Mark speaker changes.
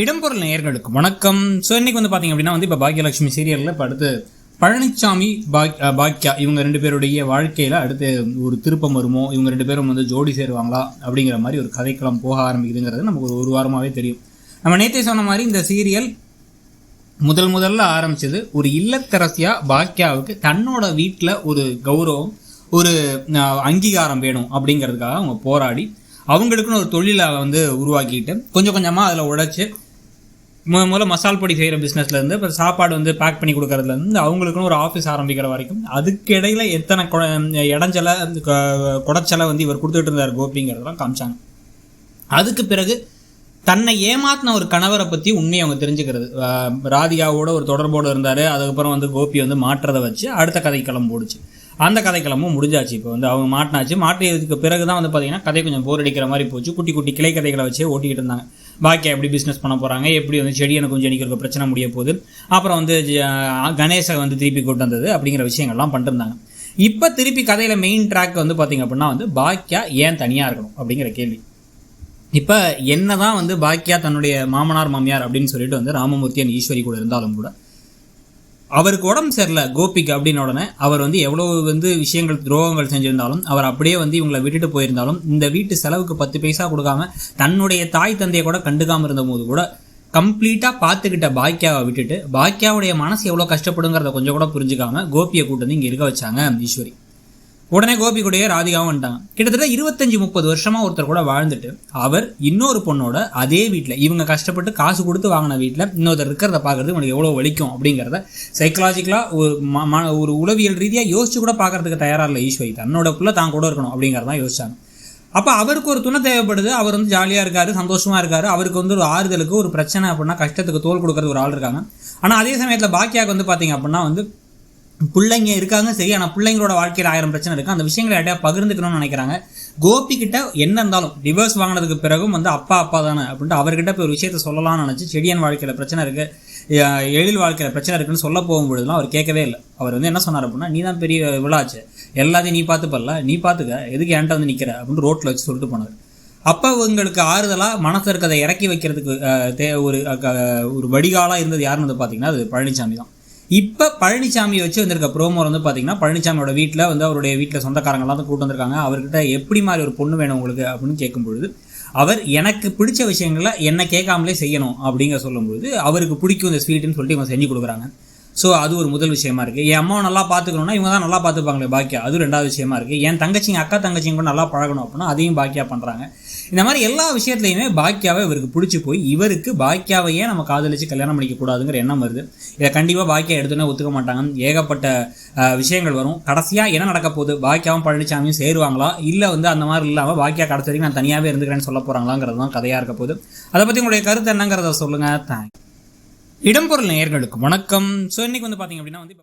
Speaker 1: இடம்பொருள் நேயர்களுக்கு வணக்கம். ஸோ இன்னைக்கு வந்து பார்த்தீங்க அப்படின்னா இப்போ பாக்யலட்சுமி சீரியலில் இப்போ அடுத்து பழனிசாமி பாக்யா இவங்க ரெண்டு பேருடைய வாழ்க்கையில் அடுத்து ஒரு திருப்பம் வருமோ, இவங்க ரெண்டு பேரும் வந்து ஜோடி சேருவாங்களா அப்படிங்கிற மாதிரி ஒரு கதைக்களம் போக ஆரம்பிக்குதுங்கிறது நமக்கு ஒரு வாரமாகவே தெரியும். நம்ம நேற்றே சொன்ன மாதிரி இந்த சீரியல் முதல்ல ஆரம்பிச்சது ஒரு இல்லத்தரசியாக பாக்யாவுக்கு தன்னோட வீட்டில் ஒரு கௌரவம், ஒரு அங்கீகாரம் வேணும் அப்படிங்கிறதுக்காக அவங்க போராடி அவங்களுக்குன்னு ஒரு தொழிலை வந்து உருவாக்கிட்டு கொஞ்சம் கொஞ்சமாக அதில் உழைச்சி முதல்ல மசால் பொடி செய்கிற பிஸ்னஸ்லேருந்து இப்போ சாப்பாடு வந்து பேக் பண்ணி கொடுக்கறதுலேருந்து அவங்களுக்குன்னு ஒரு ஆஃபீஸ் ஆரம்பிக்கிற வரைக்கும் அதுக்கு இடையில எத்தனை இடஞ்சலை குடைச்சலை வந்து இவர் கொடுத்துட்டு இருந்தார் கோபிங்கிறதெல்லாம் காமிச்சாங்க. அதுக்கு பிறகு தன்னை ஏமாத்தின ஒரு கணவரை பற்றி உண்மையை அவங்க தெரிஞ்சுக்கிறது, ராதிகாவோட ஒரு தொடர்போடு இருந்தார். அதுக்கப்புறம் வந்து கோபி வந்து மாற்றதை வச்சு அடுத்த கதைக்களம் போடுச்சு. அந்த கதைக்களமும் முடிஞ்சாச்சு. இப்போ வந்து அவங்க மாட்டியதுக்கு பிறகு தான் வந்து பார்த்தீங்கன்னா கதை கொஞ்சம் போர் அடிக்கிற மாதிரி போச்சு. குட்டி குட்டி கிளை கதைகளை வச்சே ஓட்டிக்கிட்டு இருந்தாங்க. பாக்கியா எப்படி பிஸ்னஸ் பண்ண போகிறாங்க, எப்படி வந்து செடியை கொஞ்சம் அடிக்கிற பிரச்சனை முடிய போகுது, அப்புறம் வந்து கணேசை வந்து திருப்பி கொண்டு வந்தது அப்படிங்கிற விஷயங்கள்லாம் பண்ணிருந்தாங்க. இப்போ திருப்பி கதையில் மெயின் ட்ராக் வந்து பார்த்தீங்க அப்படின்னா வந்து பாக்கியா ஏன் தனியாக இருக்கணும் அப்படிங்கிற கேள்வி. இப்போ என்ன தான் வந்து பாக்கியா தன்னுடைய மாமனார் மாமியார் அப்படின்னு சொல்லிட்டு வந்து ராமமூர்த்தி அண்ட் ஈஸ்வரி கூட இருந்தாலும் கூட அவருக்கு உடம்பு சரியில்லை கோபிக்கு அப்படின்னு உடனே அவர் வந்து எவ்வளோ வந்து விஷயங்கள் துரோகங்கள் செஞ்சிருந்தாலும் அவர் அப்படியே வந்து இவங்களை விட்டுட்டு போயிருந்தாலும் இந்த வீட்டு செலவுக்கு 10 பைசா கொடுக்காம தன்னுடைய தாய் தந்தையை கூட கண்டுக்காமல் இருந்த போது கூட கம்ப்ளீட்டாக பார்த்துக்கிட்ட பாக்கியாவை விட்டுட்டு பாக்கியாவுடைய மனசு எவ்வளோ கஷ்டப்படுங்கிறத கொஞ்சம் கூட புரிஞ்சுக்காம கோபியை கூட்டு வந்து இங்கே இருக்க வச்சாங்க ஈஸ்வரி. உடனே கோபி கூடயே ராதிகாவும் வந்துட்டாங்க. கிட்டத்தட்ட 25-30 வருஷமா ஒருத்தர் கூட வாழ்ந்துட்டு அவர் இன்னொரு பொண்ணோட அதே வீட்டில் இவங்க கஷ்டப்பட்டு காசு கொடுத்து வாங்கின வீட்டில் இன்னொருத்தர் இருக்கிறத பார்க்கறது உனக்கு எவ்வளோ வலிக்கும் அப்படிங்கிறத சைக்கலாஜிக்கலாக ஒரு உளவியல் ரீதியாக யோசிச்சு கூட பார்க்கறதுக்கு தயாராக இல்லை ஈஸ்வரி. தன்னோட புள்ள தான் கூட இருக்கணும் அப்படிங்கிறதான் யோசிச்சாங்க. அப்போ அவருக்கு ஒரு துணை தேவைப்படுது. அவர் வந்து ஜாலியாக இருக்காரு, சந்தோஷமாக இருக்காரு. அவருக்கு வந்து ஒரு ஆறுதலுக்கு ஒரு பிரச்சனை அப்படின்னா கஷ்டத்துக்கு தோல் கொடுக்கறது ஒரு ஆள் இருக்காங்க. ஆனால் அதே சமயத்தில் பாக்கியாவுக்கு வந்து பார்த்தீங்க அப்படின்னா வந்து பிள்ளைங்க இருக்காங்க சரி, ஆனால் பிள்ளைங்களோட வாழ்க்கையில் 1000 பிரச்சனை இருக்குது. அந்த விஷயங்களை யார்ட்டையா பகிர்ந்துக்கணும்னு நினைக்கிறாங்க. கோபி கிட்ட என்ன இருந்தாலும் டிவோர்ஸ் வாங்கினதுக்கு பிறகும் வந்து அப்பா தானே அப்படின்ட்டு அவர்கிட்ட போய் ஒரு விஷயத்த சொல்லலாம்னு நினச்சி செடியன் வாழ்க்கையில் பிரச்சனை இருக்குது, எழில் வாழ்க்கையில் பிரச்சனை இருக்குன்னு சொல்ல போகும்பொழுதுலாம் அவர் கேட்கவே இல்லை. அவர் வந்து என்ன சொன்னார் அப்படின்னா, நீ தான் பெரிய விழாச்சு, எல்லாத்தையும் நீ பார்த்துப்பல்ல, நீ பார்த்துக்க, எதுக்கு என்கிட்ட வந்து நிற்கிற அப்படின்னு ரோட்டில் வச்சு சொல்லிட்டு போனார். அப்போ இவங்களுக்கு ஆறுதலாக மனசு இருக்கிறதை இறக்கி வைக்கிறதுக்கு ஒரு வடிகாலாக இருந்தது யாருன்னு வந்து பார்த்தீங்கன்னா அது பழனிசாமி தான். இப்போ பழனிசாமியை வச்சு வந்திருக்க ப்ரோமோ வந்து பார்த்தீங்கன்னா பழனிசாமியோட வீட்டில் வந்து அவருடைய வீட்டில் சொந்தக்காரங்களாம் தான் கூட்டு வந்திருக்காங்க. அவர்கிட்ட எப்படி மாதிரி ஒரு பொண்ணு வேணும் உங்களுக்கு அப்படின்னு கேட்கும்பொழுது அவர் எனக்கு பிடிச்ச விஷயங்களை என்ன கேட்காமலே செய்யணும் அப்படிங்கிற சொல்லும்பொழுது அவருக்கு பிடிக்கும் இந்த ஸ்வீட்டுன்னு சொல்லிட்டு இவங்க செஞ்சு கொடுக்குறாங்க. ஸோ அது ஒரு முதல் விஷயமா இருக்குது. என் அம்மாவை நல்லா பார்த்துக்கணும்னா இவங்க தான் நல்லா பார்த்துப்பாங்களே பாக்கியா, அது ரெண்டாவது விஷயமா இருக்குது. என் அக்கா தங்கச்சிங்க கூட நல்லா பழகணும் அப்படின்னா அதையும் பாக்கியா பண்ணுறாங்க. இந்த மாதிரி எல்லா விஷயத்துலையுமே பாக்கியாவை இவருக்கு பிடிச்சி போய் இவருக்கு பாக்கியாவையே நம்ம காதலிச்சு கல்யாணம் பண்ணிக்கக்கூடாதுங்கிற எண்ணம் வருது. இதை கண்டிப்பாக பாக்கியா எடுத்துனே ஒத்துக்க மாட்டாங்க. ஏகப்பட்ட விஷயங்கள் வரும். கடைசியாக என்ன நடக்க போகுது, பாக்கியாவும் பழனிசாமியும் சேருவாங்களா, இல்லை வந்து அந்த மாதிரி இல்லாமல் பாக்கியா கடைசி வரைக்கும் நான் தனியாகவே இருந்துக்கிறேன்னு சொல்ல போகிறாங்களாங்கிறது தான் கதையாக இருக்க போகுது. அதை பற்றி உங்களுடைய கருத்து என்னங்கிறத சொல்லுங்கள். தேங்க்ஸ். இடம்பொருள் நேயர்களுக்கு வணக்கம். ஸோ இன்னைக்கு வந்து பார்த்தீங்க அப்படின்னா வந்து